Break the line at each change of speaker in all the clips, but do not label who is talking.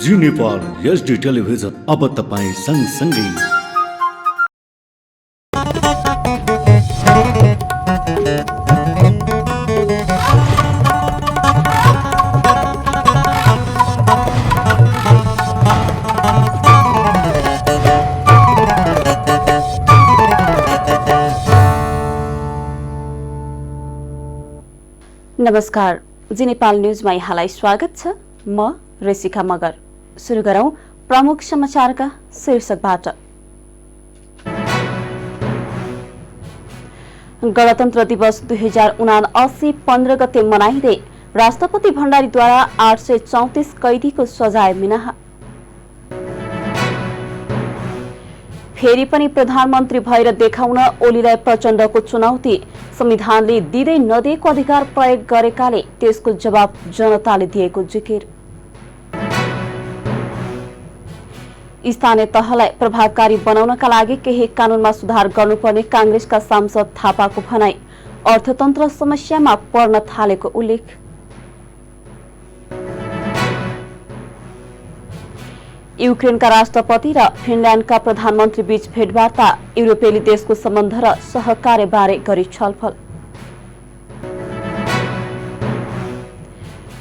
जी Nepal HD television अब तपाईं सँगसँगै।
नमस्कार, जी नेपाल न्यूजमा यहाँलाई स्वागत छ। म ऋषिका मगर। सुरु गरौं प्रमुख समाचारका शीर्षकबाट। गणतन्त्र दिवस 2079 15 गते मनाइँदै राष्ट्रपति भण्डारीद्वारा 834 कैदीको सजाय मिनाहा। फेरि पनि प्रधानमन्त्री भएर देखाउन ओलीलाई प्रचण्डको चुनौती। संविधानले दिँदै नदिएको अधिकार प्रयोग गरेकाले त्यसको जवाब जनताले दिएको जिकिर। स्थानीय तहलाई प्रभावकारी बनाउनका लागि केही कानूनमा सुधार गर्नुपर्ने कांग्रेसका सांसद थापाको भनाई। अर्थतन्त्र समस्यामा पर्न थालेको उल्लेख। युक्रेनका राष्ट्रपति र फिनल्याण्डका प्रधानमन्त्री बीच भेटवार्ता। युरोपेली देशको सम्बन्ध र सहकार्यबारे गरी छलफल।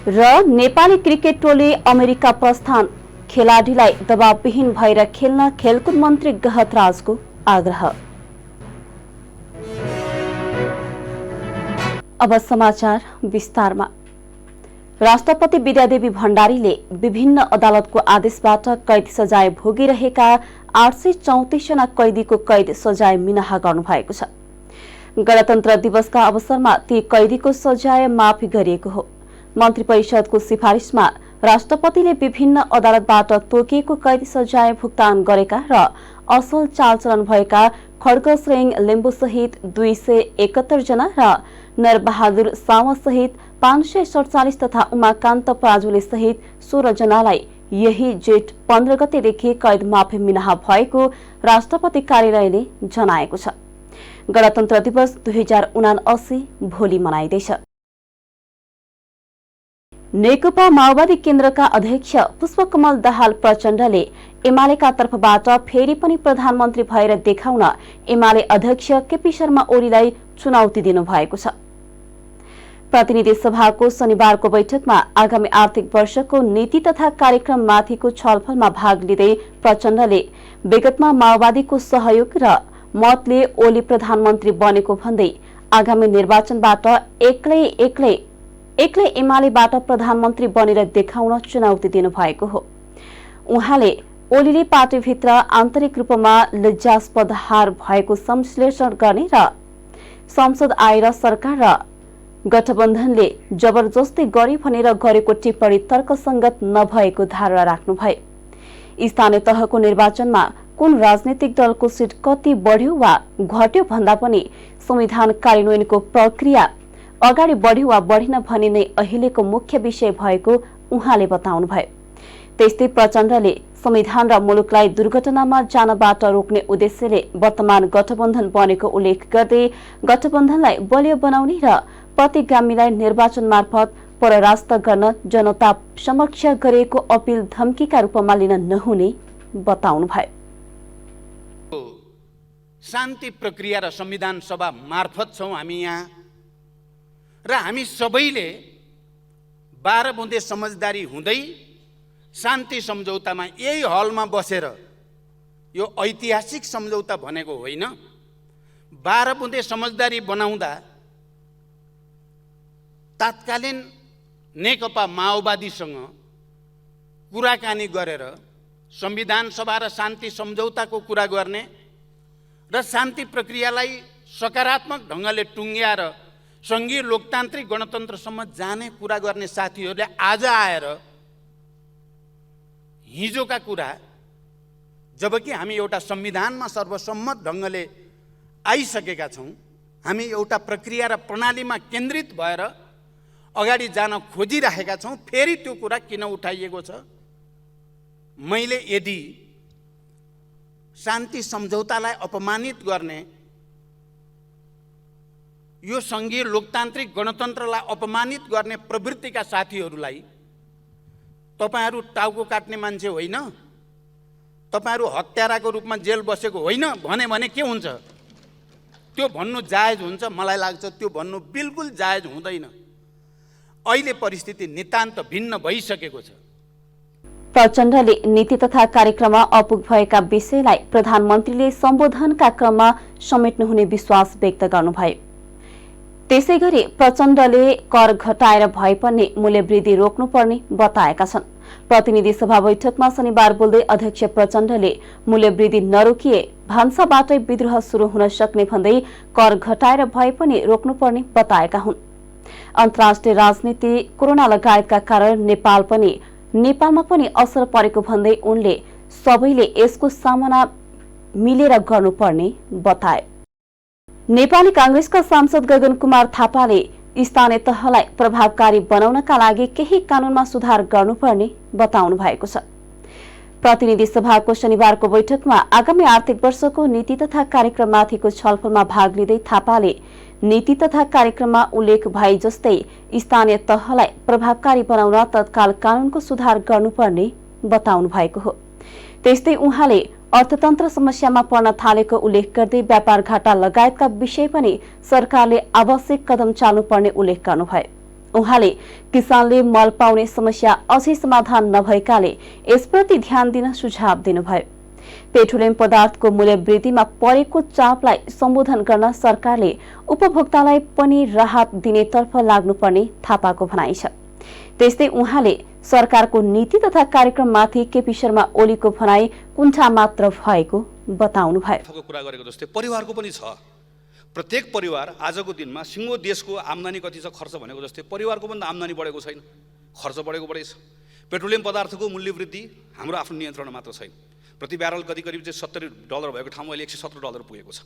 र नेपाली क्रिकेट टोली अमेरिका प्रस्थान। खेलाडीलाई दबावविहीन भएर खेल्न खेलकुद मन्त्री गहतराजको आग्रह। अब समाचार विस्तारमा। राष्ट्रपति विद्यादेवी भण्डारीले विभिन्न अदालतको आदेशबाट कैद सजाय भोगिरहेका 834 जना कैदीको कैद सजाय मिनाहा गर्नुभएको छ। गणतन्त्र दिवसका अवसरमा ती कैदीको सजाय माफी गरिएको हो। मन्त्री परिषदको सिफारिसमा राष्ट्रपतिले विभिन्न अदालतबाट तोकिएको कैद सजाय भुक्तान गरेका र असल चालचलन भएका खड्गश्रेङ लिम्बू सहित 271 जना र नरबहादुर सावा सहित 547 तथा उमाकान्त पाजुले सहित 16 जनालाई यही जेठ 15 गतेदेखि कैद माफी मिनाहा भएको राष्ट्रपति कार्यालयले जनाएको छ। गणतन्त्र दिवस 2079 भोलि मनाइँदैछ। नेकपा माओवादी केन्द्रका अध्यक्ष पुष्पकमल दाहाल प्रचण्डले एमालेका तर्फबाट फेरि पनि प्रधानमन्त्री भएर देखाउन एमाले अध्यक्ष केपी शर्मा ओलीलाई चुनौती दिनुभएको छ। प्रतिनिधि सभाको शनिबारको बैठकमा आगामी आर्थिक वर्षको नीति तथा कार्यक्रममाथिको छलफलमा भाग लिँदै प्रचण्डले विगतमा माओवादीको सहयोग र मतले ओली प्रधानमन्त्री बनेको भन्दै आगामी निर्वाचनबाट एक्लै एमालेबाट प्रधानमन्त्री बनेर देखाउन चुनौती दिनुभएको हो। उहाँले ओलीले पार्टीभित्र आन्तरिक रूपमा लज्जास्पद हार भएको संश्लेषण गर्ने र संसद आएर सरकार र गठबन्धनले जबरजस्ती गरे भनेर गरेको टिप्पणी तर्कसंगत नभएको धारणा राख्नुभयो। स्थानीय तहको निर्वाचनमा कुन राजनीतिक दलको सिट कति बढ्यो वा घट्यो भन्दा पनि संविधान कार्यान्वयनको प्रक्रिया अगाडि बढ्यो वा बढेन भन्ने नै अहिलेको मुख्य विषय भएको उहाँले बताउनुभयो। त्यस्तै प्रचण्डले संविधान र मुलुकलाई दुर्घटनामा जानबाट रोक्ने उद्देश्यले वर्तमान गठबन्धन बनेको उल्लेख गर्दै गठबन्धनलाई बलियो बनाउने र प्रतिगामीलाई निर्वाचन मार्फत परास्त गर्न जनता समक्ष गरिएको अपील धम्कीका रूपमा लिन नहुने बताउनुभयो।
शान्ति प्रक्रिया र संविधान सभा मार्फत छौं हामी यहाँ र हामी सबैले 12 बुँदे समझदारी हुँदै शान्ति सम्झौतामा यही हलमा बसेर यो ऐतिहासिक सम्झौता भनेको होइन। 12 बुँदे समझदारी बनाउँदा तत्कालीन नेकपा माओवादीसँग कुराकानी गरेर संविधान सभा र शान्ति सम्झौताको कुरा गर्ने र शान्ति प्रक्रियालाई सकारात्मक ढङ्गले टुङ्ग्याएर संघीय लोकतान्त्रिक गणतन्त्रसम्म जाने कुरा गर्ने साथीहरूले आज आएर हिजोका कुरा, जबकि हामी एउटा संविधानमा सर्वसम्मत ढङ्गले आइसकेका छौं, हामी एउटा प्रक्रिया र प्रणालीमा केन्द्रित भएर अगाडि जान खोजिरहेका छौं, फेरि त्यो कुरा किन उठाइएको छ? मैले यदि शान्ति सम्झौतालाई अपमानित गर्ने, यो संघीय लोकतान्त्रिक गणतन्त्रलाई अपमानित गर्ने प्रवृत्तिका साथीहरूलाई तपाईहरू टाउको काट्ने मान्छे होइन, तपाईहरू हत्याराको रूपमा जेल बसेको होइन भने के हुन्छ? त्यो भन्नु जायज हुन्छ? मलाई लाग्छ त्यो भन्नु बिल्कुल जायज हुँदैन। अहिले परिस्थिति नितान्त भिन्न भइसकेको छ।
प्रचण्डले नीति तथा कार्यक्रममा अपुग भएका विषयलाई प्रधानमन्त्रीले सम्बोधनका क्रममा समेट्नुहुने विश्वास व्यक्त गर्नुभयो। त्यसैगरी प्रचण्डले कर घटाएर भए पनि मूल्यवृद्धि रोक्नुपर्ने बताएका छन्। प्रतिनिधि सभा बैठकमा शनिबार बोल्दै अध्यक्ष प्रचण्डले मूल्यवृद्धि नरोकिए भान्साबाटै विद्रोह शुरू हुन सक्ने भन्दै कर घटाएर भए पनि रोक्नुपर्ने बताएका हुन्। अन्तर्राष्ट्रिय राजनीति, कोरोना लगायतका कारण नेपालमा पनि असर परेको भन्दै उनले सबैले यसको सामना मिलेर गर्नुपर्ने बताए। नेपाली कांग्रेसका सांसद गगन कुमार थापाले स्थानीय तहलाई प्रभावकारी बनाउनका लागि केही कानूनमा सुधार गर्नुपर्ने बताउनु भएको छ। प्रतिनिधि सभाको शनिबारको बैठकमा आगामी आर्थिक वर्षको नीति तथा कार्यक्रममाथिको छलफलमा भाग लिँदै थापाले नीति तथा कार्यक्रममा उल्लेख भए जस्तै स्थानीय तहलाई प्रभावकारी बनाउन तत्काल कानूनको सुधार गर्नुपर्ने बताउनु भएको हो। त्यस्तै उहाँले अर्थतन्त्र समस्यामा पर्न थालेको उल्लेख गर्दै व्यापार घाटा लगायतका विषय पनि सरकारले आवश्यक कदम चाल्नुपर्ने उल्लेख गर्नुभयो। उहाँले किसानले मल पाउने समस्या अझै समाधान नभएकाले यसप्रति ध्यान दिन सुझाव दिनुभयो। पेट्रोलियम पदार्थको मूल्य वृद्धिमा परेको चापलाई सम्बोधन गर्न सरकारले उपभोक्तालाई पनि राहत दिनेतर्फ लाग्नुपर्ने थापाको भनाइ छ। त्यस्तै उहाँले सरकारको नीति तथा कार्यक्रममाथि केपी शर्मा ओलीको भनाइ कुण्ठा मात्र भएको बताउनुभयो।
कुरा गरेको जस्तै परिवारको पनि छ। प्रत्येक परिवार आजको दिनमा सिङ्गो देशको आम्दानी कति छ खर्च भनेको जस्तै परिवारको पनि आम्दानी बढेको छैन, खर्च बढेको बढेछ। पेट्रोलियम पदार्थको मूल्य वृद्धि हाम्रो आफ्नो नियन्त्रण मात्र छैन। प्रति ब्यारल करिब $70 भएको ठाउँमा अहिले $117 पुगेको छ।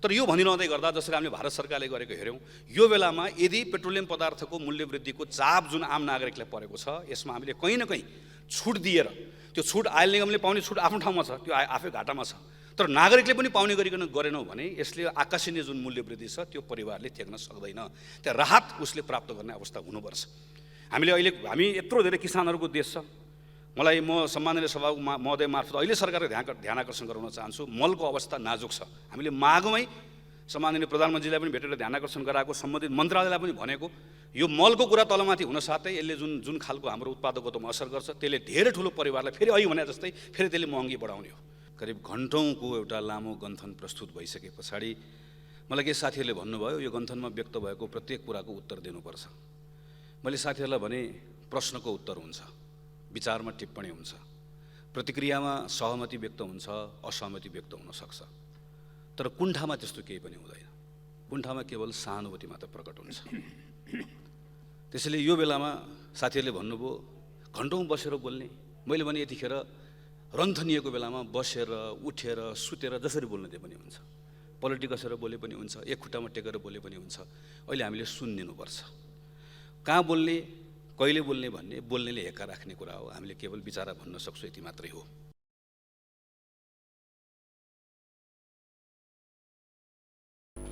तर यो भनिरहँदै गर्दा जसरी हामीले भारत सरकारले गरेको हेऱ्यौँ, यो बेलामा यदि पेट्रोलियम पदार्थको मूल्य वृद्धिको चाप जुन आम नागरिकलाई परेको छ यसमा हामीले कहीँ न कहीँ छुट दिएर, त्यो छुट आयल निगमले पाउने छुट आफ्नो ठाउँमा छ, त्यो आफै घाटामा छ, तर नागरिकले पनि पाउने गरिकन गरेनौँ भने यसले आकाशीय जुन मूल्य वृद्धि छ त्यो परिवारले थ्याक्न सक्दैन। त्यहाँ राहत उसले प्राप्त गर्ने अवस्था हुनुपर्छ। हामी यत्रो धेरै किसानहरूको देश छ। म सम्माननीय सभा महोदय मार्फत अहिले सरकारले ध्यान आकर्षण गराउन चाहन्छु। मलको अवस्था नाजुक छ। हामीले मागमै सम्माननीय प्रधानमन्त्रीलाई पनि भेटेर ध्यान आकर्षण गराएको, सम्बन्धित मन्त्रालयलाई पनि भनेको यो मलको कुरा तलमाथि हुन साथै यसले जुन खालको हाम्रो उत्पादकत्वमा असर गर्छ त्यसले धेरै ठुलो परिवारलाई फेरि अहिले भने जस्तै फेरि त्यसले महँगी बढाउने हो। करिब घन्टौँको एउटा लामो गन्थन प्रस्तुत भइसके पछाडि मलाई केही साथीहरूले भन्नुभयो यो गन्थनमा व्यक्त भएको प्रत्येक कुराको उत्तर दिनुपर्छ। मैले साथीहरूलाई भने प्रश्नको उत्तर हुन्छ, विचारमा टिप्पणी हुन्छ, प्रतिक्रियामा सहमति व्यक्त हुन्छ, असहमति व्यक्त हुन सक्छ, तर कुण्ठामा त्यस्तो केही पनि हुँदैन। कुण्ठामा केवल सहानुभूति मात्र प्रकट हुन्छ। त्यसैले यो बेलामा साथीहरूले भन्नुभयो घन्टौँ बसेर बोल्ने, मैले भने यतिखेर रन्थनिएको बेलामा बसेर उठेर सुतेर जसरी बोल्न दिए पनि हुन्छ, पलटी कसेर बोले पनि हुन्छ, एक खुट्टामा टेकेर बोले पनि हुन्छ। अहिले हामीले सुनिदिनुपर्छ। कहाँ बोल्ने, कहिले बोल्ने भन्ने बोल्नेले हेक्का राख्ने कुरा हो। हामीले केवल विचार भन्न सक्छौँ, यति मात्रै हो।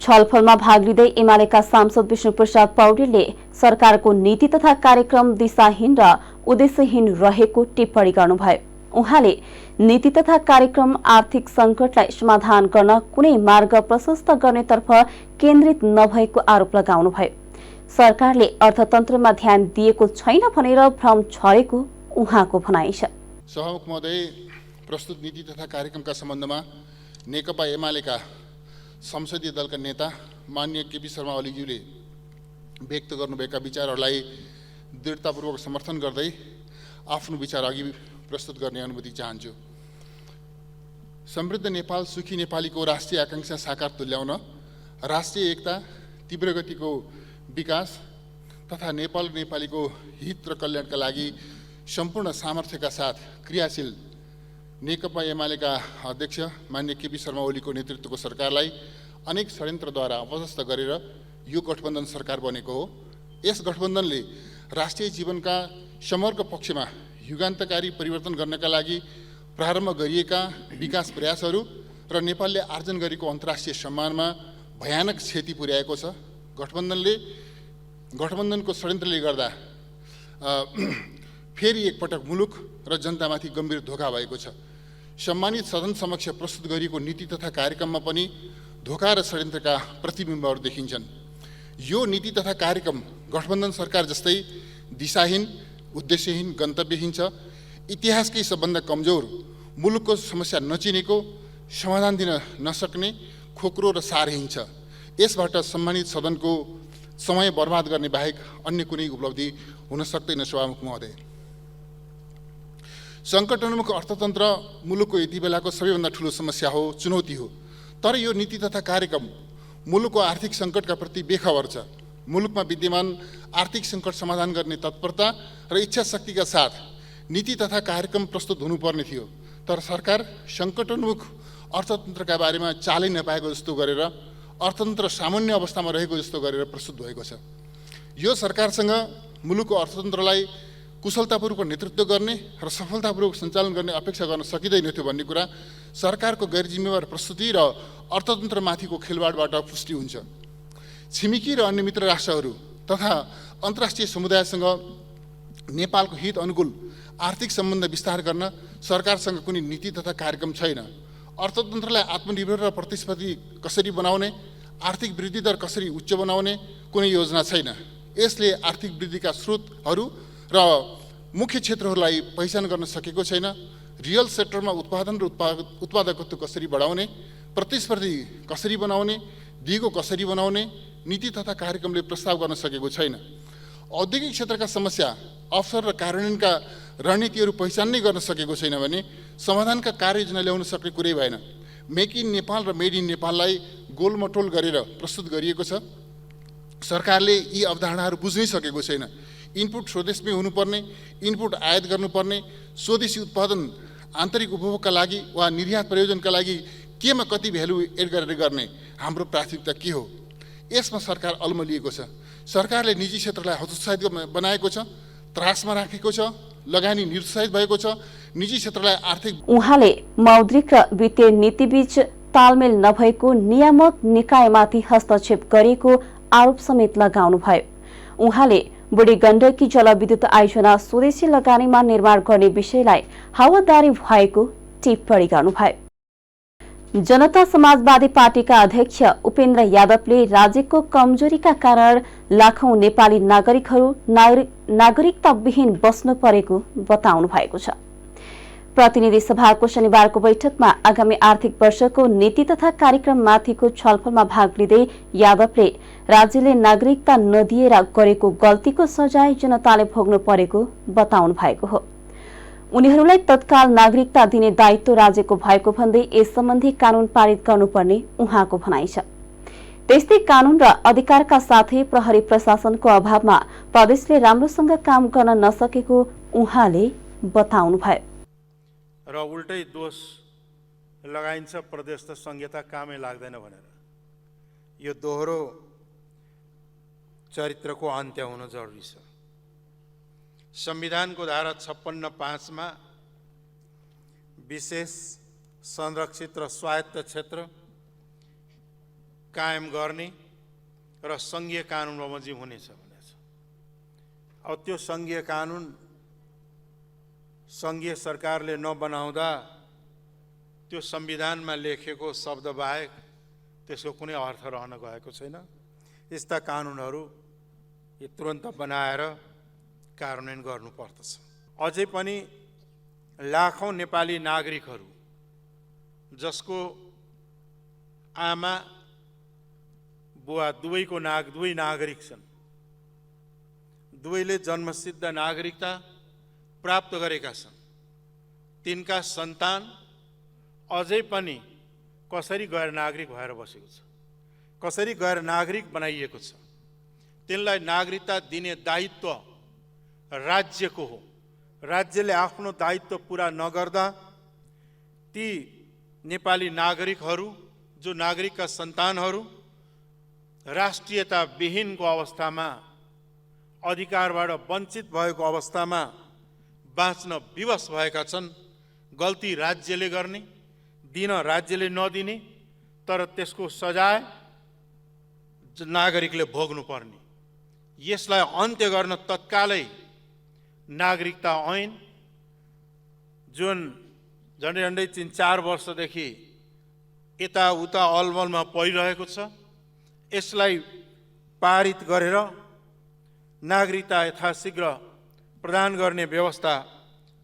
छलफलमा भाग लिँदै एमालेका सांसद विष्णुप्रसाद पौडेलले सरकारको नीति तथा कार्यक्रम दिशाहीन र उद्देश्यहीन रहेको टिप्पणी गर्नुभयो। उहाँले नीति तथा कार्यक्रम आर्थिक संकटलाई समाधान गर्न कुनै मार्ग प्रशस्त गर्नेतर्फ केन्द्रित नभएको आरोप लगाउनुभयो। सरकारले अर्थतन्त्रमा ध्यान दिएको छैन भनेर भ्रम छरेको उहाँको भनाइ छ।
सभामुख महोदय, प्रस्तुत नीति तथा कार्यक्रमका सम्बन्धमा नेकपा एमालेका संसदीय दलका नेता माननीय केपी शर्मा ओलीज्यूले व्यक्त गर्नुभएका विचारहरूलाई दृढतापूर्वक समर्थन गर्दै आफ्नो विचार अघि प्रस्तुत गर्ने अनुमति चाहन्छु। समृद्ध नेपाल, सुखी नेपालीको राष्ट्रिय आकांक्षा साकार तुल्याउन राष्ट्रिय एकता, तीव्र गतिको विकास तथा नेपाल र नेपालीको हित र कल्याणका लागि सम्पूर्ण सामर्थ्यका साथ क्रियाशील नेकपा एमालेका अध्यक्ष माननीय केपी शर्मा ओलीको नेतृत्वको सरकारलाई अनेक षड्यन्त्रद्वारा अपदस्थ गरेर यो गठबन्धन सरकार बनेको हो। यस गठबन्धनले राष्ट्रिय जीवनका समग्र पक्षमा युगान्तकारी परिवर्तन गर्नका लागि प्रारम्भ गरिएका विकास प्रयासहरू र नेपालले आर्जन गरेको अन्तर्राष्ट्रिय सम्मानमा भयानक क्षति पुर्याएको छ। गठबन्धनको षड्यन्त्रले गर्दा फेरि एकपटक मुलुक र जनतामाथि गम्भीर धोका भएको छ। सम्मानित सदन समक्ष प्रस्तुत गरिएको नीति तथा कार्यक्रममा पनि धोका र षड्यन्त्रका प्रतिबिम्बहरू देखिन्छन्। यो नीति तथा कार्यक्रम गठबन्धन सरकार जस्तै दिशाहीन, उद्देश्यहीन, गन्तव्यहीन छ। इतिहासकै सबभन्दा कमजोर, मुलुकको समस्या नचिनेको, समाधान दिन नसक्ने, खोक्रो र सारहीन छ। यसबाट सम्मानित सदनको समय बर्बाद गर्ने बाहेक अन्य कुनै उपलब्धि हुन सक्दैन। सभामुख महोदय, सङ्कटोन्मुख अर्थतन्त्र मुलुकको यति बेलाको सबैभन्दा ठुलो समस्या हो, चुनौती हो। तर यो नीति तथा कार्यक्रम मुलुकको आर्थिक सङ्कटका प्रति बेखबर छ। मुलुकमा विद्यमान आर्थिक सङ्कट समाधान गर्ने तत्परता र इच्छा शक्तिका साथ नीति तथा कार्यक्रम प्रस्तुत हुनुपर्ने थियो। तर सरकार सङ्कटोन्मुख अर्थतन्त्रका बारेमा चालै नपाएको जस्तो गरेर अर्थतन्त्र सामान्य अवस्थामा रहेको जस्तो गरेर प्रस्तुत भएको छ। यो सरकारसँग मुलुकको अर्थतन्त्रलाई कुशलतापूर्वक नेतृत्व गर्ने र सफलतापूर्वक सञ्चालन गर्ने अपेक्षा गर्न सकिँदैन थियो भन्ने कुरा सरकारको गैर जिम्मेवार प्रस्तुति र अर्थतन्त्रमाथिको खेलवाडबाट पुष्टि हुन्छ। छिमेकी र अन्य मित्र राष्ट्रहरू तथा अन्तर्राष्ट्रिय समुदायसँग नेपालको हित अनुकूल आर्थिक सम्बन्ध विस्तार गर्न सरकारसँग कुनै नीति तथा कार्यक्रम छैन। अर्थतन्त्रलाई आत्मनिर्भर र प्रतिस्पर्धी कसरी बनाउने, आर्थिक वृद्धि दर कसरी उच्च बनाउने कुनै योजना छैन। यसले आर्थिक वृद्धिका स्रोतहरू र मुख्य क्षेत्रहरूलाई पहिचान गर्न सकेको छैन। रियल सेक्टरमा उत्पादन र उत्पादकत्व कसरी बढाउने, प्रतिस्पर्धी कसरी बनाउने, दिगो कसरी बनाउने नीति तथा कार्यक्रमले प्रस्ताव गर्न सकेको छैन। औद्योगिक क्षेत्रका समस्या, अवसर र कार्यान्वयनका रणनीतिहरू पहिचान नै गर्न सकेको छैन भने समाधानका कार्ययोजना ल्याउन सक्ने कुरै भएन। मेक इन नेपाल र मेड इन नेपाललाई गोलमटोल गरेर प्रस्तुत गरिएको छ। सरकारले यी अवधारणाहरू बुझ्नै सकेको छैन। इनपुट स्वदेशमै हुनुपर्ने, इनपुट आयात गर्नुपर्ने, स्वदेशी उत्पादन आन्तरिक उपभोगका लागि वा निर्यात प्रयोजनका लागि केमा कति भ्यालु एड गरेर गर्ने हाम्रो प्राथमिकता के हो? यसमा सरकार अल्मलिएको छ। सरकारले निजी क्षेत्रलाई हतोत्साहित बनाएको छ, त्रासमा राखेको छ, लगानी निरुत्साहित भएको छ, निजी क्षेत्रलाई आर्थिक।
उहाँले मौद्रिक र वित्तीय नीतिबीच तालमेल नभएको नियामक निकायमाथि हस्तक्षेप गरेको आरोप समेत लगाउनुभयो। उहाँले बुढी गण्डकी जलविद्युत आयोजना स्वदेशी लगानीमा निर्माण गर्ने विषयलाई हावादारी भएको टिप्पणी गर्नुभयो। जनता समाजवादी पार्टीका अध्यक्ष उपेन्द्र यादवले राज्यको कमजोरीका कारण लाखौं नेपाली नागरिकहरू नागरिकताविहीन बस्नु परेको बताउनु भएको छ। प्रतिनिधि सभाको शनिबारको बैठकमा आगामी आर्थिक वर्षको नीति तथा कार्यक्रममाथिको छलफलमा भाग लिँदै यादवले राज्यले नागरिकता नदिएर गरेको गल्तीको सजाय जनताले भोग्नु परेको बताउनु भएको हो। उनीहरूलाई तत्काल नागरिकता दिने दायित्व राज्यको भएको भन्दै यस सम्बन्धी कानून पारित गर्नुपर्ने उहाँको भनाइ छ। त्यस्तै कानून र अधिकारका साथै प्रहरी प्रशासनको अभावमा प्रदेशले राम्रोसँग काम गर्न नसकेको उहाँले बताउनुभयो।
र उल्टै दोष लगाइन्छ प्रदेश त संहिता कामै लाग्दैन भनेर। यो दोहोरो चरित्रको अन्त्य हुन जरुरी छ। संविधानको धारा 56(5) मा विशेष संरक्षित र स्वायत्त क्षेत्र कायम गर्ने र संघीय कानुन बमोजिम हुनेछ भनेको छ। अब त्यो संघीय कानुन संघीय सरकारले नबनाउँदा त्यो संविधानमा लेखेको शब्द बाहेक त्यसको कुनै अर्थ रहन गएको छैन। यस्ता कानुनहरू तुरन्त बनाएर कार्यान्वयन गर्नुपर्दछ। अझै पनि लाखौं नेपाली नागरिकहरू जसको आमा बुवा दुवै नागरिक छन्, दुवैले जन्मसिद्ध नागरिकता प्राप्त गरेका छन्, तिनका सन्तान अझै पनि कसरी गैर नागरिक भएर बसेको छ, कसरी गैर नागरिक बनाइएको छ, तिनलाई नागरिकता दिने दायित्व राज्यको हो। राज्यले आफ्नो दायित्व पूरा नगर्दा ती नेपाली नागरिकहरू जो नागरिकका सन्तानहरू राष्ट्रियता विहीनको अवस्थामा, अधिकारबाट वञ्चित भएको अवस्थामा बाँच्न विवश भएका छन्। गल्ती राज्यले गर्ने, दिन राज्यले नदिने, तर त्यसको सजाय नागरिकले भोग्नुपर्ने। यसलाई अन्त्य गर्न तत्कालै नागरिकता ऐन जुन झन्डै 3-4 वर्षदेखि यताउता अलमलमा परिरहेको छ, यसलाई पारित गरेर नागरिकता यथाशीघ्र प्रदान गर्ने व्यवस्था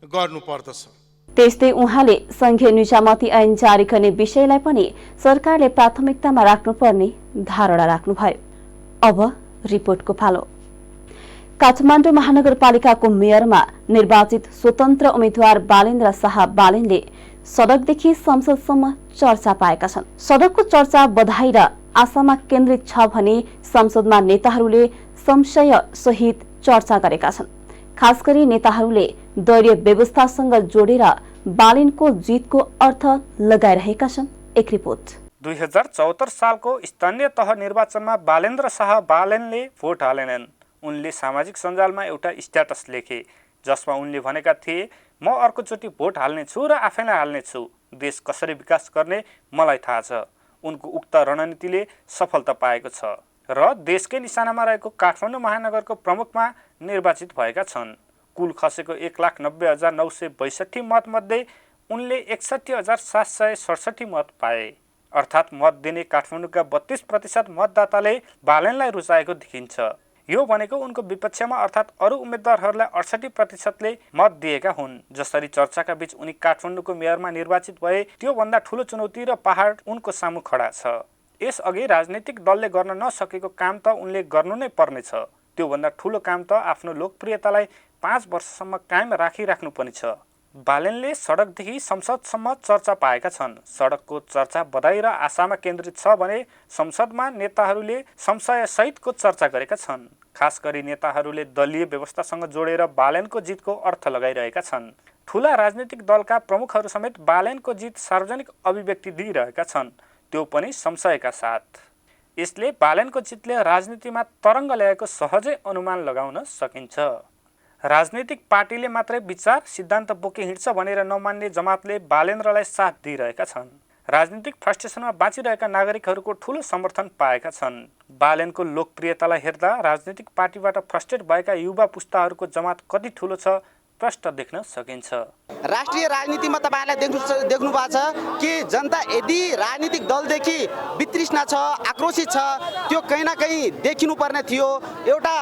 गर्नुपर्दछ।
त्यस्तै उहाँले संघीय निजामती ऐन जारी गर्ने विषयलाई पनि सरकारले प्राथमिकतामा राख्नुपर्ने धारणा राख्नुभयो। अब रिपोर्टको पालो। काठमाडौँ महानगरपालिकाको मेयरमा निर्वाचित स्वतन्त्र उम्मेद्वार बालेन्द्र शाह बालेनले सडकदेखि संसदसम्म चर्चा पाएका छन्। सडकको चर्चा बधाई र आशामा केन्द्रित छ भने संसदमा नेताहरूले संशय सहित चर्चा गरेका छन्। खास गरी नेताहरूले दलीय व्यवस्थासँग जोडेर बालेनको जितको अर्थ लगाइरहेका छन्। एक रिपोर्ट।
2074 सालको स्थानीय तह निर्वाचनमा बालेन्द्र शाह बालेनले भोट हालेनन्। उनले सामाजिक सञ्जालमा एउटा स्ट्याटस लेखे जसमा उनले भनेका थिए, म अर्कोचोटि भोट हाल्नेछु र आफैलाई हाल्नेछु। देश कसरी विकास गर्ने मलाई थाहा छ। उनको उक्त रणनीतिले सफलता पाएको छ र देशकै निशानामा रहेको काठमाडौँ महानगरको प्रमुखमा निर्वाचित भएका छन्। कुल खसेको 1,90,962 मतमध्ये उनले 61,767 मत पाए। अर्थात् मत दिने काठमाडौँका 32% मतदाताले बालेनलाई रुचाएको देखिन्छ। यो भनेको उनको विपक्षमा अर्थात् अरू उम्मेद्वारहरूलाई 68%ले मत दिएका हुन्। जसरी चर्चाका बीच उनी काठमाडौँको मेयरमा निर्वाचित भए, त्योभन्दा ठूलो चुनौती र पहाड उनको सामु खडा छ। यसअघि राजनीतिक दलले गर्न नसकेको काम त उनले गर्नु नै पर्नेछ। त्योभन्दा ठूलो काम त आफ्नो लोकप्रियतालाई 5 वर्षसम्म कायम राखिराख्नु पनि छ। बालेनले सडकदेखि संसदसम्म चर्चा पाएका छन्। सडकको चर्चा बधाई र आशामा केन्द्रित छ भने संसदमा नेताहरूले संशय सहितको चर्चा गरेका छन्। खास गरी नेताहरूले दलीय व्यवस्थासँग जोडेर बालेनको जितको अर्थ लगाइरहेका छन्। ठूला राजनीतिक दलका प्रमुखहरू समेत बालेनको जित सार्वजनिक अभिव्यक्ति दिइरहेका छन्, त्यो पनि संशयका साथ। यसले बालेनको जितले राजनीतिमा तरङ्ग ल्याएको सहजै अनुमान लगाउन सकिन्छ। राजनीतिक पार्टीले मात्रै विचार सिद्धान्त बोकी हिँड्छ भनेर नमान्ने जमातले बालेन्द्रलाई साथ दिइरहेका छन्। राजनीतिक फ्रस्ट्रेसनमा बाँचिरहेका नागरिकहरूको ठूलो समर्थन पाएका छन्। बालेनको लोकप्रियतालाई हेर्दा राजनीतिक पार्टीबाट फ्रस्ट्रेट भएका युवा पुस्ताहरूको जमात कति ठूलो छ प्रष्ट देख्न सकिन्छ।
राष्ट्रिय राजनीतिमा तपाईहरुले देख्नु भएको छ कि जनता यदि राजनीतिक दलदेखि वितृष्णा छ, आक्रोशित छ, त्यो कहीँ न कहीँ देखिनु पर्ने थियो। एउटा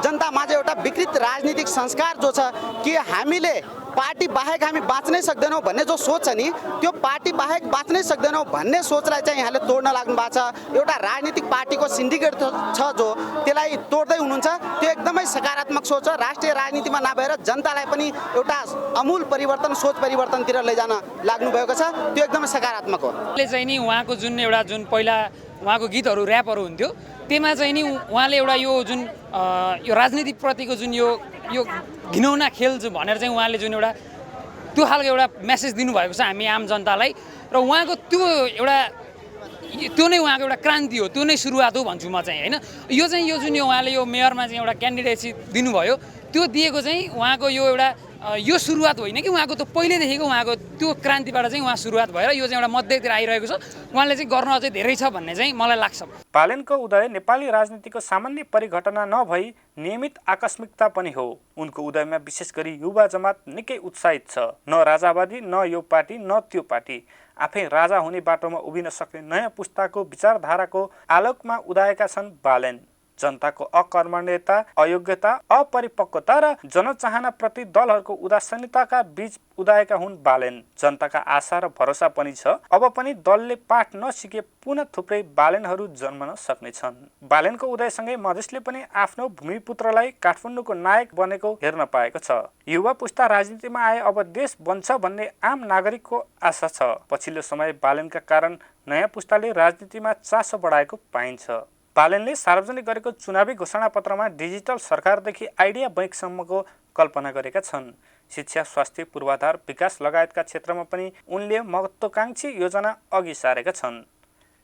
जनतामा एउटा विकृत राजनीतिक संस्कार जो छ कि हामीले पार्टी बाहेक हामी बाँच्नै सक्दैनौँ भन्ने जो सोच छ नि, त्यो पार्टी बाहेक बाँच्नै सक्दैनौँ भन्ने सोचलाई चाहिँ यहाँले तोड्न लाग्नु भएको छ। एउटा राजनीतिक पार्टीको सिन्डिकेट छ जो त्यसलाई तोड्दै हुनुहुन्छ, त्यो एकदमै सकारात्मक सोच हो। राष्ट्रिय राजनीतिमा नभएर जनतालाई पनि एउटा अमूल परिवर्तन, सोच परिवर्तनतिर लैजान लाग्नु भएको छ, त्यो एकदमै सकारात्मक हो।
चाहिँ नि उहाँको जुन पहिला उहाँको गीतहरू ऱ्यापहरू हुन्थ्यो, त्यसमा चाहिँ नि उहाँले एउटा यो जुन यो राजनीतिप्रतिको जुन यो घिनौना खेल जो भनेर चाहिँ उहाँले जुन एउटा त्यो खालको एउटा मेसेज दिनुभएको छ हामी आम जनतालाई, र उहाँको त्यो नै उहाँको एउटा क्रान्ति हो, त्यो नै सुरुवात हो भन्छु म चाहिँ, होइन। यो जुन उहाँले यो मेयरमा चाहिँ एउटा क्यान्डिडेटसी दिनुभयो, त्यो दिएको चाहिँ उहाँको यो एउटा यो सुरुवात होइन कि उहाँको त पहिलेदेखिको उहाँको त्यो क्रान्तिबाट चाहिँ उहाँ सुरुवात भएर यो चाहिँ एउटा मध्यतिर आइरहेको छ। उहाँले चाहिँ गर्न अझै धेरै छ भन्ने चाहिँ मलाई लाग्छ।
बालेनको उदय नेपाली राजनीतिको सामान्य परिघटना नभई नियमित आकस्मिकता पनि हो। उनको उदयमा विशेष गरी युवा जमात निकै उत्साहित छ। न राजावादी, न यो पार्टी, न त्यो पार्टी, आफै राजा हुने बाटोमा उभिन सक्ने नयाँ पुस्ताको विचारधाराको आलोकमा उदाएका छन् बालेन। जनताको अकर्मण्यता, अयोग्यता, अपरिपक्वता र जनचाहनाप्रति दलहरूको उदासीनताका बीच उदाएका हुन् बालेन। जनताका आशा र भरोसा पनि छ, अब पनि दलले पाठ नसिके पुनः थुप्रै बालेनहरू जन्मन सक्नेछन्। बालेनको उदयसँगै मधेसले पनि आफ्नो भूमिपुत्रलाई काठमाडौँको नायक बनेको हेर्न पाएको छ। युवा पुस्ता राजनीतिमा आए अब देश बन्छ भन्ने आम नागरिकको आशा छ। पछिल्लो समय बालेनका कारण नयाँ पुस्ताले राजनीतिमा चासो बढाएको पाइन्छ। बालेनले सार्वजनिक गरेको चुनावी घोषणापत्रमा डिजिटल सरकारदेखि आइडिया बैंकसम्मको कल्पना गरेका छन्। शिक्षा, स्वास्थ्य, पूर्वाधार विकास लगायतका क्षेत्रमा पनि उनले महत्त्वाकांक्षी योजना अघि सारेका छन्।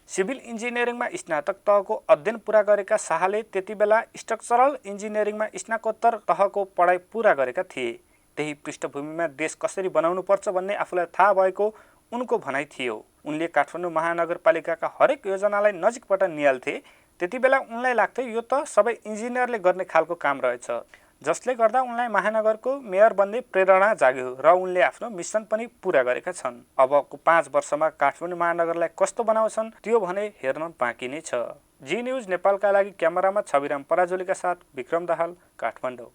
सिभिल इन्जिनियरिङमा स्नातक तहको अध्ययन पूरा गरेका शाहले त्यतिबेला स्ट्रक्चरल इन्जिनियरिङमा स्नाकोत्तर तहको पढाइ पूरा गरेका थिए। त्यही पृष्ठभूमिमा देश कसरी बनाउनुपर्छ भन्ने आफूलाई थाहा भएको उनको भनाइ थियो। उनले काठमाडौँ महानगरपालिकाका हरेक योजनालाई नजिकबाट निहाल्थे। त्यतिबेला उनलाई लाग्थ्यो यो त सबै इन्जिनियरले गर्ने खालको काम रहेछ। जसले गर्दा उनलाई महानगरको मेयर बन्ने प्रेरणा जाग्यो र उनले आफ्नो मिसन पनि पूरा गरेका छन्। अबको 5 वर्षमा काठमाडौँ महानगरलाई कस्तो बनाउँछन् त्यो भने हेर्न बाँकी नै छ। जी न्यूज नेपालका लागि क्यामेरामा छविराम पराजुलीका साथ विक्रम दाहाल, काठमाडौँ।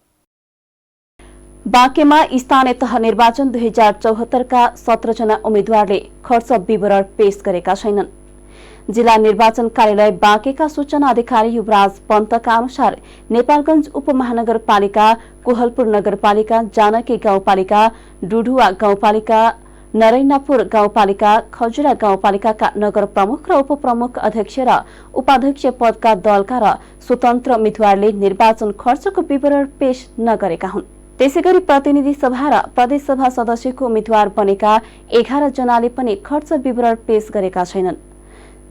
बाँकेमा स्थानीय तह निर्वाचन 2074 का 17 जना उम्मेद्वारले खर्च विवरण पेश गरेका छैनन्। जिल्ला निर्वाचन कार्यालय बाँकेका सूचना अधिकारी युवराज पन्तका अनुसार नेपालगञ्ज उपमहानगरपालिका, कोहलपुर नगरपालिका, जानकी गाउँपालिका, डुडुवा गाउँपालिका, नरैनापुर गाउँपालिका, खजुरा गाउँपालिकाका नगर प्रमुख र उपप्रमुख अध्यक्ष र उपाध्यक्ष पदका दलका र स्वतन्त्र उम्मेद्वारले निर्वाचन खर्चको विवरण पेश नगरेका हुन्। त्यसैगरी प्रतिनिधि सभा र प्रदेश सभा सदस्यको उम्मेद्वार बनेका 11 जनाले पनि खर्च विवरण पेश गरेका छैनन्।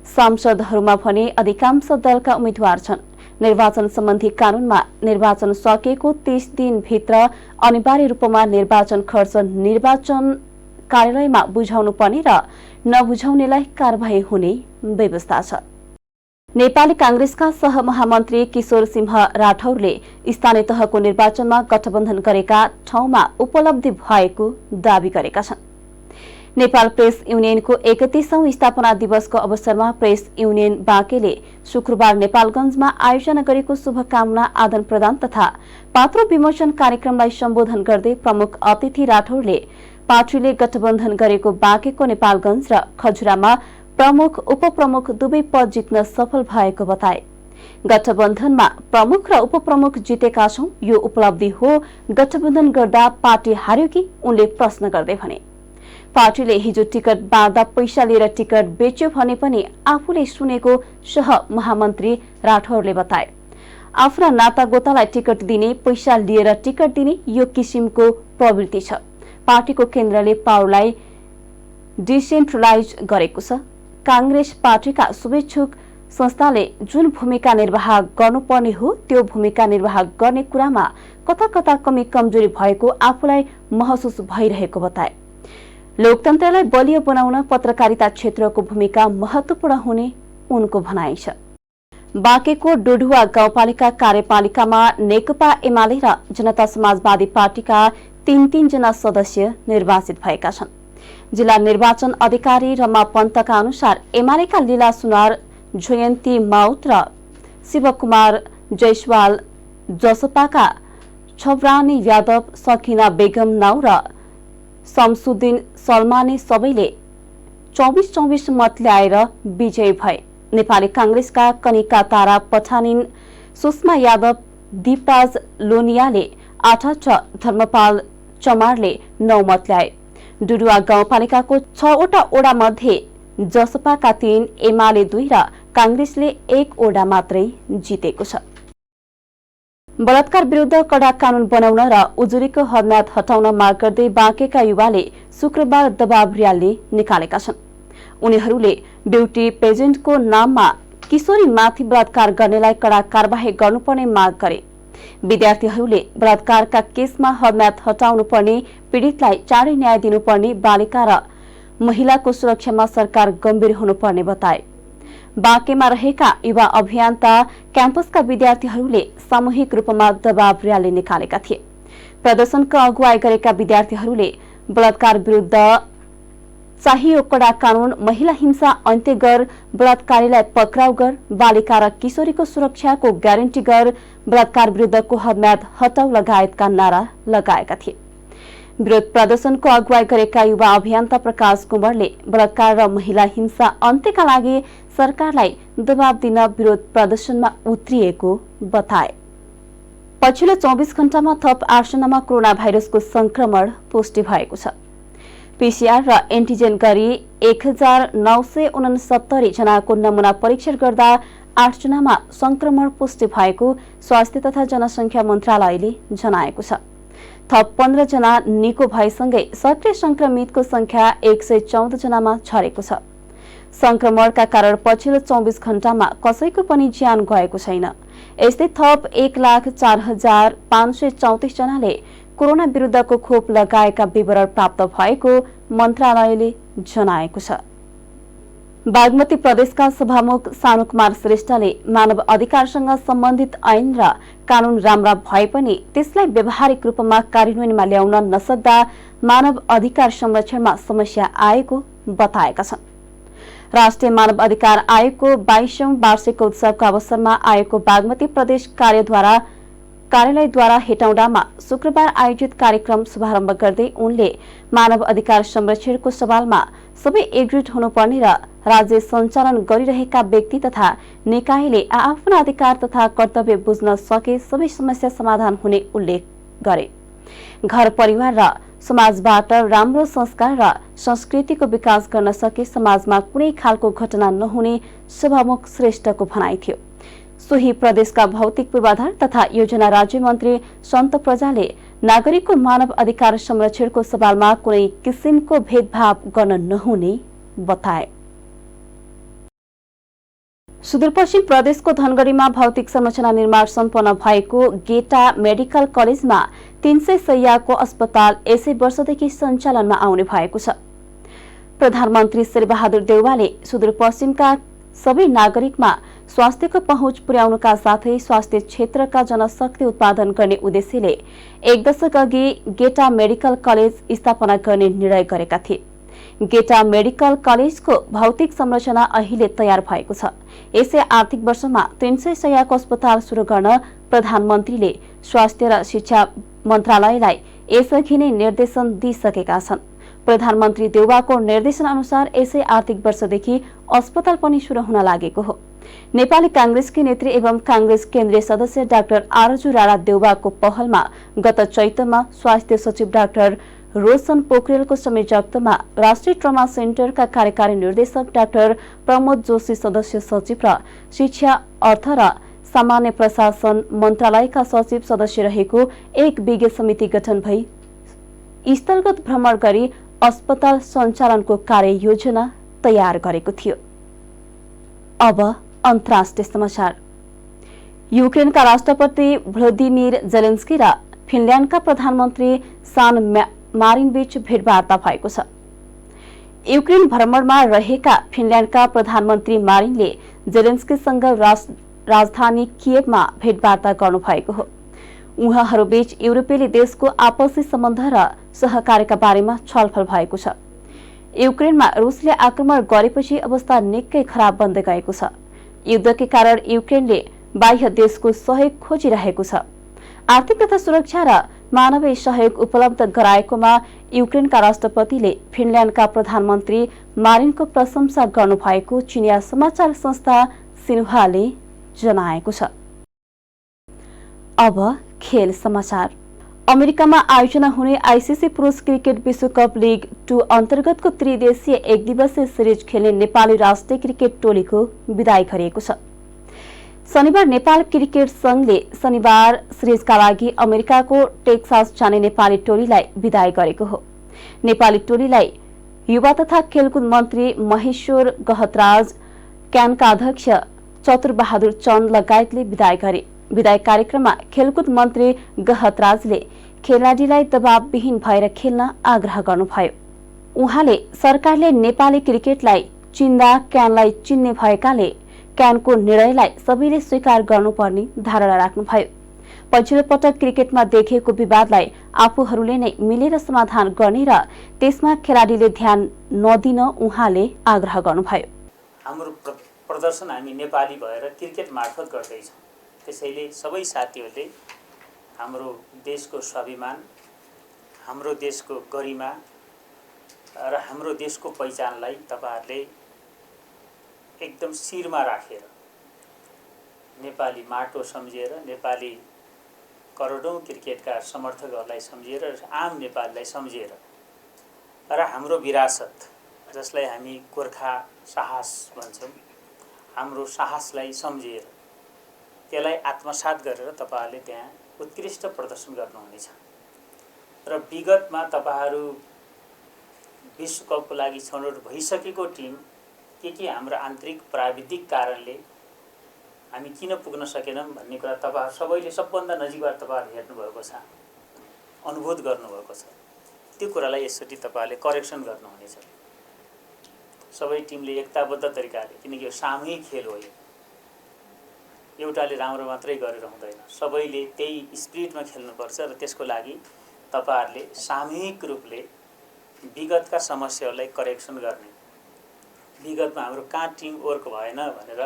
सांसदहरूमा भने अधिकांश दलका उम्मेद्वार छन्। निर्वाचन सम्बन्धी कानूनमा निर्वाचन सकिएको 30 दिनभित्र अनिवार्य रूपमा निर्वाचन खर्च निर्वाचन कार्यालयमा बुझाउनु पर्ने र नबुझाउनेलाई कारबाही हुने व्यवस्था छ। नेपाली कांग्रेसका सहमहामन्त्री किशोर सिंह राठौरले स्थानीय तहको निर्वाचनमा गठबन्धन गरेका ठाउँमा उपलब्धि भएको दावी गरेका छन्। नेपाल प्रेस युनियनको 31औं स्थापना दिवसको अवसरमा प्रेस युनियन बाँकेले शुक्रबार नेपालगञ्जमा आयोजना गरेको शुभकामना आदान प्रदान तथा पात्र विमोचन कार्यक्रमलाई सम्बोधन गर्दै प्रमुख अतिथि राठौरले पार्टीले गठबन्धन गरेको बाँकेको नेपालगञ्ज र खजुरामा प्रमुख उपप्रमुख दुवै पद जित्न सफल भएको बताए। गठबन्धनमा प्रमुख र उपप्रमुख जितेका छौं, यो उपलब्धि हो। गठबन्धन गर्दा पार्टी हार्यो कि, उनले प्रश्न गर्दै भने। पार्टीले हिजो टिकट बाँड्दा पैसा लिएर टिकट बेच्यो भने पनि आफूले सुनेको सह महामन्त्री राठौरले बताए। आफ्ना नातागोतालाई टिकट दिने, पैसा लिएर टिकट दिने यो किसिमको प्रवृत्ति छ। पार्टीको केन्द्रले पावरलाई डिसेन्ट्रलाइज गरेको छ। कांग्रेस पार्टीका शुभेच्छुक संस्थाले जुन भूमिका निर्वाह गर्नुपर्ने हो त्यो भूमिका निर्वाह गर्ने कुरामा कता कता कमी कमजोरी भएको आफूलाई महसुस भइरहेको बताए। लोकतन्त्रलाई बलियो बनाउन पत्रकारिता क्षेत्रको भूमिका महत्वपूर्ण हुने उनको भनाइ छ। बाँकेको डोढुवा गाउँपालिका कार्यपालिकामा नेकपा एमाले र जनता समाजवादी पार्टीका 3 जना सदस्य निर्वाचित भएका छन्। जिल्ला निर्वाचन अधिकारी रमा पन्तका अनुसार एमालेका लीला सुनार, जयन्ती माउत र शिवकुमार जयसवाल, जसपाका छबरानी यादव, सकिना बेगम नाउ र शमसुद्दिन सलमानी सबैले 24-24 मत ल्याएर विजयी भए। नेपाली कांग्रेसका कनिका तारा पठानिन, सुषमा यादव, दीपराज लोनियाले 8 र धर्मपाल चमारले 9 मत ल्याए। डुडुवा गाउँपालिकाको 6 वटा ओडा मध्ये जसपाका 3, एमाले 2 र कांग्रेसले 1 ओडा मात्रै जितेको छ। बलात्कार विरुद्ध कडा कानून बनाउन र उजुरीको हदम्याद हटाउन माग गर्दै बाँकेका युवाले शुक्रबार दबाव र्याली निकालेका छन्। उनीहरूले ब्युटी पेजेन्टको नाममा किशोरीमाथि बलात्कार गर्नेलाई कडा कारबाही गर्नुपर्ने माग गरे। विद्यार्थीहरूले बलात्कारका केसमा हदम्याद हटाउनु पर्ने, पीडितलाई चाँडै न्याय दिनुपर्ने, बालिका र महिलाको सुरक्षामा सरकार गम्भीर हुनुपर्ने बताए। बाँकेमा रहेका युवा अभियन्ता क्याम्पसका विद्यार्थीहरूले सामूहिक रूपमा दबाव र्याली निकालेका थिए। प्रदर्शनका अगुवाई गरेका विद्यार्थीहरूले बलात्कार विरुद्ध चाहियो कडा कानून, महिला हिंसा अन्त्य गर, बलात्कारीलाई पक्राउ गर, बालिका र किशोरीको सुरक्षाको ग्यारेन्टी गर, बलात्कार विरुद्धको हदम्याद हटाउ लगायतका नारा लगाएका थिए। विरोध प्रदर्शनको अगुवाई गरेका युवा अभियन्ता प्रकाश कुमारले बलात्कार र महिला हिंसा अन्त्यका लागि सरकारलाई दबाव दिन विरोध प्रदर्शनमा उत्रिएको बताए। पछिल्लो 24 घण्टामा थप 8 जनामा कोरोना भाइरसको संक्रमण पुष्टि भएको छ। पीसीआर र एन्टिजेन गरी 1969 जनाको नमूना परीक्षण गर्दा 8 जनामा संक्रमण पुष्टि भएको स्वास्थ्य तथा जनसंख्या मन्त्रालयले जनाएको छ। थप 15 जना निको भएसँगै सक्रिय संक्रमितको संख्या 114 जनामा झरेको छ। संक्रमणका कारण पछिल्लो 24 घण्टामा कसैको पनि ज्यान गएको छैन। यस्तै थप 1,04,534 जनाले कोरोना विरुद्धको खोप लगाएका विवरण प्राप्त भएको मन्त्रालयले जनाएको छ। बागमती प्रदेशका सभामुख सानुकुमार श्रेष्ठले मानव अधिकारसँग सम्बन्धित ऐन र कानून राम्रा भए पनि त्यसलाई व्यावहारिक रूपमा कार्यान्वयनमा ल्याउन नसक्दा मानव अधिकार संरक्षणमा समस्या आएको बताएका छन्। राष्ट्रिय मानव अधिकार आयोगको 22औं वार्षिक उत्सवको अवसरमा आयोगको बागमती प्रदेश कार्यालयद्वारा हेटौडामा शुक्रबार आयोजित कार्यक्रम शुभारम्भ गर्दै उनले मानव अधिकार संरक्षणको सवालमा सबै एकजुट हुनुपर्ने र राज्य सञ्चालन गरिरहेका व्यक्ति तथा निकायले आफ्ना अधिकार तथा कर्तव्य बुझ्न सके सबै समस्या समाधान हुने उल्लेख गरे। घर परिवार र समाजबाट राम्रो संस्कार र संस्कृतिको विकास गर्न सके समाजमा कुनै खालको घटना नहुने सभामुख श्रेष्ठको भनाइ थियो। सोही प्रदेशका भौतिक पूर्वाधार तथा योजना राज्य मन्त्री सन्त प्रजाले नागरिकको मानव अधिकार संरक्षणको सवालमा कुनै किसिमको भेदभाव गर्न नहुने बताए। सुदूरपश्चिम प्रदेशको धनगढीमा भौतिक संरचना निर्माण सम्पन्न भएको गेटा मेडिकल कलेजमा 300 शय्याको अस्पताल यसै वर्षदेखि सञ्चालनमा आउने भएको छ। प्रधानमन्त्री शेरबहादुर देउवाले सुदूरपश्चिमका सबै नागरिकमा स्वास्थ्यको पहुँच पुर्याउनका साथै स्वास्थ्य क्षेत्रका जनशक्ति उत्पादन गर्ने उद्देश्यले 1 दशक अघि गेटा मेडिकल कलेज स्थापना गर्ने निर्णय गरेका थिए। गेटा मेडिकल कलेजको भौतिक संरचना अहिले तयार भएको छ। यसै आर्थिक वर्षमा 300 शय्याको अस्पताल शुरू गर्न प्रधानमन्त्रीले स्वास्थ्य र शिक्षा मन्त्रालयलाई यसअघि नै निर्देशन दिइसकेका छन्। प्रधानमन्त्री देउवाको निर्देशन अनुसार यसै आर्थिक वर्षदेखि अस्पताल पनि शुरू हुन लागेको हो। नेपाली कांग्रेसकी नेत्री एवं कांग्रेस केन्द्रीय सदस्य डाक्टर आरजु राणा देउवाको पहलमा गत चैतमा स्वास्थ्य सचिव डाक्टर रोशन पोखरेलको संयोजकत्वमा राष्ट्रिय ट्रमा सेन्टरका कार्यकारी निर्देशक डाक्टर प्रमोद जोशी सदस्य सचिव र शिक्षा अर्थ र सामान्य प्रशासन मन्त्रालयका सचिव सदस्य रहेको एक विज्ञ समिति गठन भई स्थलगत भ्रमण गरी अस्पताल सञ्चालनको कार्ययोजना तयार गरेको थियो। अब अन्तर्राष्ट्रिय समाचार। युक्रेनका राष्ट्रपति भ्लोदिमिर जेलेन्स्की र फिनल्यान्डका प्रधानमन्त्री सान मारिनबीच भेटवार्ता भएको छ। युक्रेन भ्रमणमा रहेका फिनल्यान्डका प्रधानमन्त्री मारिनले जेलेन्स्कीसँग राजधानी किएभमा भेटवार्ता गर्नुभएको हो। उहाँहरूबीच युरोपेली देशको आपसी सम्बन्ध र सहकार्यका बारेमा छलफल भएको छ। युक्रेनमा रुसले आक्रमण गरेपछि अवस्था निकै खराब बन्दै गएको छ। युद्धकै कारण युक्रेनले बाह्य देशको सहयोग खोजिरहेको छ। आर्थिक तथा सुरक्षा र मानवीय सहयोग उपलब्ध गराएकोमा युक्रेनका राष्ट्रपतिले फिनल्यान्डका प्रधानमन्त्री मारिनको प्रशंसा गर्नुभएको चिनिया समाचार संस्था सिन्हुवाले जनाएको छ। अब खेल समाचार। अमेरिकामा आयोजना हुने आईसीसी पुरुष क्रिकेट विश्वकप लीग 2 अन्तर्गतको त्रिदेशीय एकदिवसीय सिरिज खेल्ने नेपाली राष्ट्रिय क्रिकेट टोलीको विदाई गरिएको छ। शनिबार नेपाल क्रिकेट संघले शनिबार सिरिजका लागि अमेरिकाको टेक्सास जाने नेपाली टोलीलाई विदाई गरेको हो। नेपाली टोलीलाई युवा तथा खेलकुद मन्त्री महेश्वर गहतराज, क्यानका अध्यक्ष चतुरबहादुर चन्द लगायतले विदाई गरे। विदाई कार्यक्रममा खेलकुद मन्त्री गहतराजले खेलाडीलाई दबावविहीन भएर खेल्न आग्रह गर्नुभयो। उहाँले सरकारले नेपाली क्रिकेटलाई चिन्दा क्यानलाई चिन्ने भएकाले क्यानको निर्णयलाई सबैले स्वीकार गर्नुपर्ने धारणा राख्नुभयो। पछिल्लो पटक क्रिकेटमा देखिएको विवादलाई आफूहरूले नै मिलेर समाधान गर्ने र त्यसमा खेलाडीले ध्यान नदिन उहाँले आग्रह गर्नुभयो।
हाम्रो प्रदर्शन हामी नेपाली भएर क्रिकेट मार्फत गर्दैछौँ। त्यसैले सबै साथीहरूले हाम्रो देशको स्वाभिमान, हाम्रो देशको गरिमा र हाम्रो देशको पहिचानलाई तपाईहरुले एकदम शिरमा राखेर नेपाली माटो सम्झेर, नेपाली करोडौं क्रिकेटका समर्थकहरूलाई सम्झेर, आम नेपालीलाई सम्झेर र हाम्रो विरासत जसलाई हामी गोर्खा साहस भन्छौँ, हाम्रो साहसलाई सम्झेर त्यसलाई आत्मसात गरेर तपाईहरुले त्यहाँ उत्कृष्ट प्रदर्शन गर्नुहुनेछ। र विगतमा तपाईहरु विश्वकपको लागि छनौट भइसकेको टिम के हाम्रो आन्तरिक प्राविधिक कारणले हामी किन पुग्न सकेनौं भन्ने कुरा तपाईहरु सबैले सबभन्दा नजिकबाट तपाईहरु हेर्नु भएको छ, अनुभूत गर्नुभएको छ। त्यो कुरालाई यसरी तपाईहरुले करेक्सन गर्नुहुनेछ। सबै टिमले एकताबद्ध तरिकाले, किनकि यो सामूहिक खेल हो, एउटाले राम्रो मात्रै गरेर हुँदैन, सबैले त्यही स्पिरिटमा खेल्नुपर्छ र त्यसको लागि तपाईहरुले सामूहिक रूपले विगतका समस्याहरूलाई करेक्सन गर्ने, विगतमा हाम्रो कहाँ टिम वर्क भएन भनेर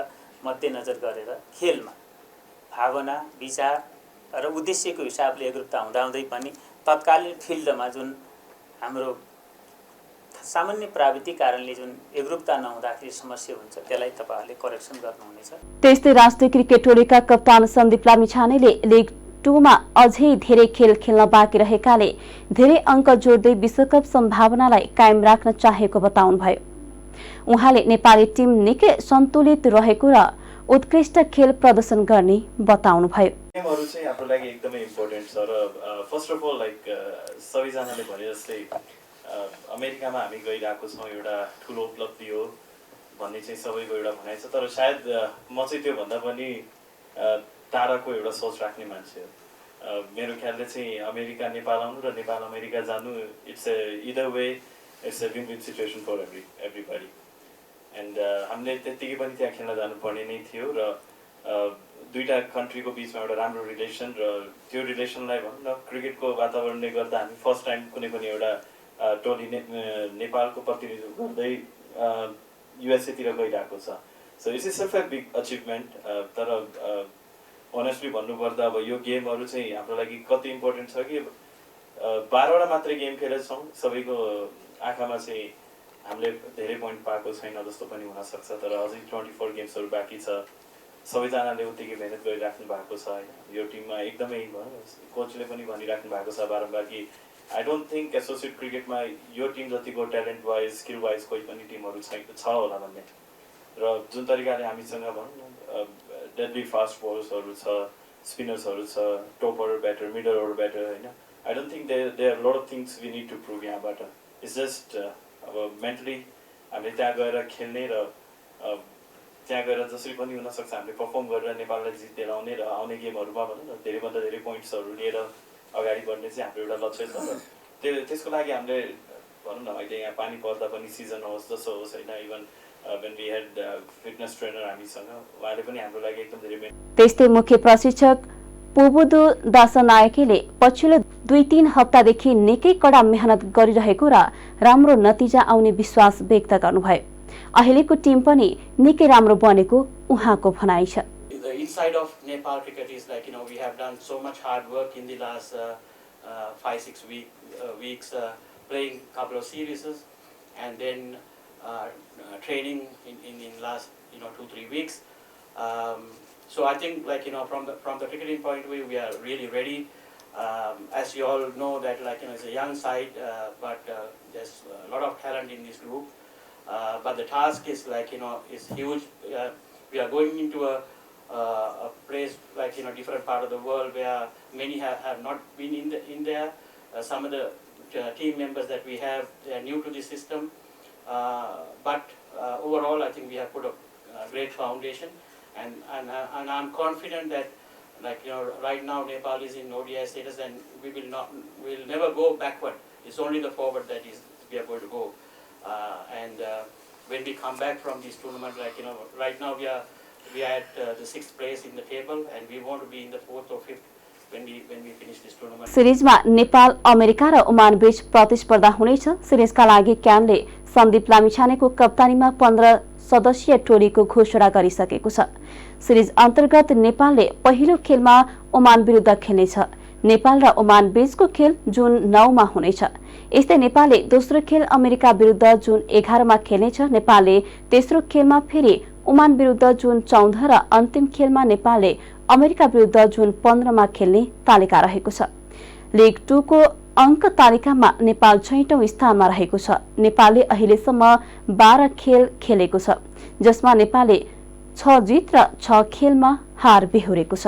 मध्यनजर गरेर खेलमा भावना, विचार र उद्देश्यको हिसाबले एकरूपता हुँदाहुँदै पनि तत्कालीन फिल्डमा जुन हाम्रो सामान्य प्राविधिक कारणले जुन एकरूपता नहुँदाखेरि समस्या हुन्छ त्यसलाई तपाईहरुले करेक्सन गर्नुहुनेछ।
त्यस्तै राष्ट्रिय क्रिकेट टोलीका कप्तान सन्दीप लामिछानेले लिग 2 मा अझै धेरै खेल खेल्न बाँकी रहेकाले धेरै अङ्क जोड्दै विश्वकप सम्भावनालाई कायम राख्न चाहेको बताउनुभयो। उहाँले नेपाली टिम निकै सन्तुलित रहेको र उत्कृष्ट खेल प्रदर्शन गर्ने बताउनुभयो।
गेमहरु चाहिँ हाम्रो लागि एकदमै इम्पोर्टेन्ट छ र फर्स्ट अफ अल लाइक सबैजनाले भने जस्तै अमेरिकामा हामी गइरहेको छौँ, एउटा ठुलो उपलब्धि हो भन्ने चाहिँ सबैको एउटा भनाइ छ। तर सायद म चाहिँ त्यो भन्दा पनि टाढाको एउटा सोच राख्ने मान्छे हो। मेरो ख्यालले चाहिँ अमेरिका नेपाल आउनु र नेपाल अमेरिका जानु it's either way it's win win situation for everybody. And हामीले त्यत्तिकै पनि त्यहाँ खेल्न जानुपर्ने नै थियो र दुईटा कन्ट्रीको बिचमा एउटा राम्रो रिलेसन र त्यो रिलेसनलाई भनौँ न क्रिकेटको वातावरणले गर्दा हामी फर्स्ट टाइम कुनै पनि एउटा टोली नेपालको प्रतिनिधित्व गर्दै युएसएतिर गइरहेको छ। So it's self a big achievement. तर अनेस्टली भन्नुपर्दा अब यो गेमहरू चाहिँ हाम्रो लागि कति इम्पोर्टेन्ट छ कि 12वटा मात्रै गेम खेलेछौँ, सबैको आँखामा चाहिँ हामीले धेरै पोइन्ट पाएको छैन जस्तो पनि हुनसक्छ। तर अझै 24 गेम्सहरू बाँकी छ। सबैजनाले उत्तिकै मेहनत गरिराख्नु भएको छ होइन। यो टिममा एकदमै कोचले पनि भनिराख्नु भएको छ बारम्बार कि आई डोन्ट थिङ्क एसोसिएट क्रिकेटमा यो टिम जतिको ट्यालेन्ट वाइज स्किल वाइज कोही पनि टिमहरू छ होला भन्ने। र जुन तरिकाले हामीसँग भनौँ न डेडली फास्ट बलर्सहरू छ, स्पिनर्सहरू छ, top order batter, middle order batter होइन। I don't think they are lot of things we need to prove यहाँबाट। इट्स जस्ट अब मेन्टली हामीले त्यहाँ गएर खेल्ने र त्यहाँ गएर जसरी पनि हुनसक्छ हामीले पर्फर्म गरेर नेपाललाई जितेर आउने र आउने गेमहरूमा भनौँ न धेरैभन्दा धेरै पोइन्ट्सहरू लिएर अगाडि बढ्ने चाहिँ हाम्रो एउटा लक्ष्य छ। त्यसको लागि हामीले भनौँ न अहिले यहाँ पानी पर्दा पनि सिजन होस् जसो होस् होइन, even when we had fitness trainer हामीसँग, उहाँले पनि हाम्रो लागि एकदम धेरै।
त्यस्तै मुख्य प्रशिक्षक पोबुदु दासनायकेले पछिल्लो 2-3 हप्तादेखि निकै कडा मेहनत गरिरहेको र राम्रो नतिजा आउने विश्वास व्यक्त गर्नुभयो। अहिलेको टिम पनि निकै राम्रो बनेको उहाँको भनाइ छ।
The inside of Nepal cricket is like, you know, we have done so much hard work in the last 5-6 weeks playing couple of series and then training in last 2-3 weeks. So I think like from the cricketing point of view we are really ready. As you all know that like it's a young side, but there's a lot of talent in this group. But the task is like is huge. We are going into a place like different part of the world where many have not been in there. Some of the team members that we have, they are new to the system. But overall I think we have put a great foundation, and I'm confident that like right now Nepal is in ODI status and we'll never go backward. It's only the forward that we are going to go. And when we come back from this tournament, like right now we are at the 6th place in the table and we want to be in the 4th or 5th when we finish this tournament.
सिरिजमा Nepal, America र Oman बीच प्रतिस्पर्धा हुनेछ। सिरिजका लागि क्यानले सन्दीप लामिछानेको कप्तानीमा 15 सदस्यीय टोलीको घोषणा गरिसकेको छ। सिरिज अन्तर्गत नेपालले पहिलो खेलमा ओमान विरुद्ध खेल्नेछ। नेपाल र ओमान बीचको खेल जुन 9 मा हुनेछ। यस्तै नेपालले दोस्रो खेल अमेरिका विरुद्ध जुन 11 मा खेल्नेछ। नेपालले तेस्रो खेलमा फेरि ओमान विरुद्ध जुन 14 र अन्तिम खेलमा नेपालले अमेरिका विरुद्ध जुन 15 मा खेल्ने तालिका रहेको छ। लिग 2 को अङ्क तालिकामा नेपाल 6औं स्थानमा रहेको छ। नेपालले अहिलेसम्म 12 खेल खेलेको छ, जसमा नेपालले 6 जित र 6 खेलमा हार बेहोरेको छ।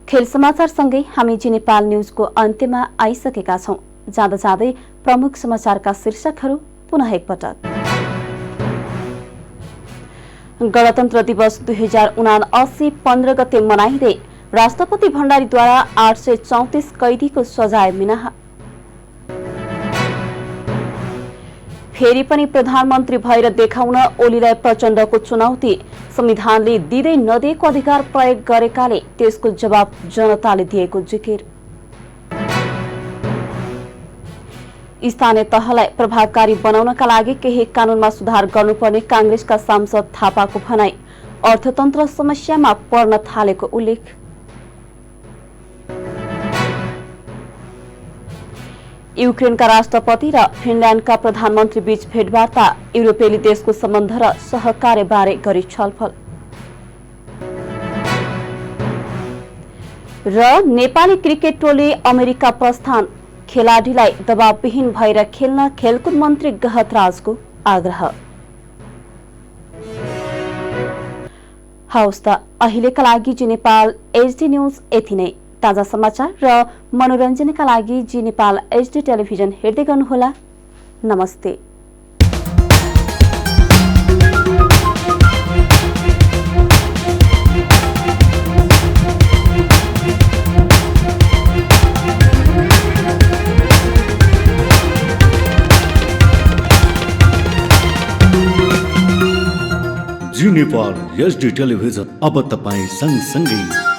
खेल समाचार सँगै हामी जी नेपाल न्यूजको अन्त्यमा आइसकेका छौं। जाँदा जाँदै प्रमुख समाचारका शीर्षकहरू पुनः एकपटक। गणतन्त्र दिवस 2079 15 गते मनाइँदै राष्ट्रपति भण्डारीद्वारा 834 कैदीको सजाय मिनाहा। फेरि पनि प्रधानमन्त्री भएर देखाउन ओलीलाई प्रचण्डको चुनौती। संविधानले दिँदै नदिएको अधिकार प्रयोग गरेकाले त्यसको जवाब जनताले दिएको जिकिर। स्थानीय तहलाई प्रभावकारी बनाउनका लागि केही कानूनमा सुधार गर्नुपर्ने कांग्रेसका सांसद थापाको भनाई। अर्थतन्त्र समस्यामा पर्न थालेको उल्लेख। युक्रेनका राष्ट्रपति र फिनल्यान्डका प्रधानमन्त्री बीच भेटवार्ता। युरोपेली देशको सम्बन्ध र सहकार्यबारे गरी छलफल। र नेपाली क्रिकेट टोली अमेरिका प्रस्थान। खेलाडीलाई दबावविहीन भएर खेल्न खेलकुद मन्त्री गहतराजको आग्रह। हवस् त अहिलेका लागि जी नेपाल एचडी न्यूज यति नै। ताजा समाचार र मनोरञ्जनका लागि जी नेपाल एचडी टेलिभिजन हेर्दै गर्नुहोला। नमस्ते।
जी नेपाल एचडी टेलिभिजन अब तपाईं सँगसँगै